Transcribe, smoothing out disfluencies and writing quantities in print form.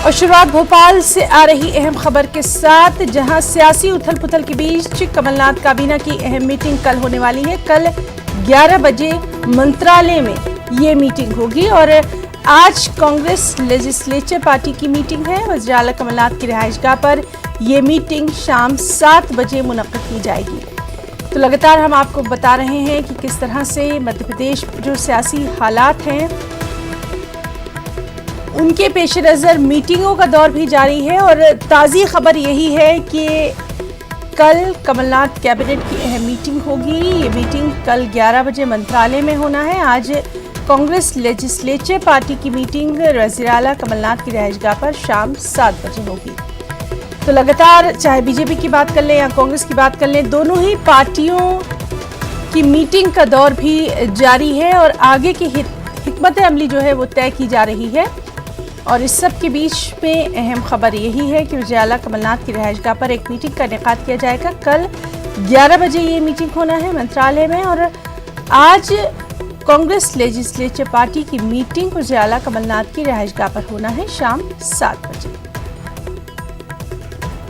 और शुरुआत भोपाल से आ रही अहम खबर के साथ, जहां सियासी उथल पुथल के बीच कमलनाथ काबीना की अहम मीटिंग कल होने वाली है। कल 11 बजे मंत्रालय में ये मीटिंग होगी और आज कांग्रेस लेजिस्लेचर पार्टी की मीटिंग है। वज़ीर आला कमलनाथ की रिहाइशगाह पर यह मीटिंग शाम 7 बजे मुनक्किद की जाएगी। तो लगातार हम आपको बता रहे हैं कि किस तरह से मध्य प्रदेश जो सियासी हालात हैं उनके पेश नज़र मीटिंगों का दौर भी जारी है। और ताज़ी खबर यही है कि कल कमलनाथ कैबिनेट की अहम मीटिंग होगी। ये मीटिंग कल 11 बजे मंत्रालय में होना है। आज कांग्रेस लेजिस्लेचर पार्टी की मीटिंग वज़ीर आला कमलनाथ की रिहाइशगाह पर शाम 7 बजे होगी। तो लगातार चाहे बीजेपी की बात कर लें या कांग्रेस की बात कर लें, दोनों ही पार्टियों की मीटिंग का दौर भी जारी है और आगे की हिकमत अमली जो है वो तय की जा रही है। और इस सब के बीच में अहम खबर यही है कि वज़ीर आला कमलनाथ की रिहाइशगाह पर एक मीटिंग का इनेकाद किया जाएगा। कल 11 बजे ये मीटिंग होना है मंत्रालय में। और आज कांग्रेस लेजिस्लेचर पार्टी की मीटिंग वज़ीर आला कमलनाथ की रिहाइशगाह पर होना है शाम 7 बजे।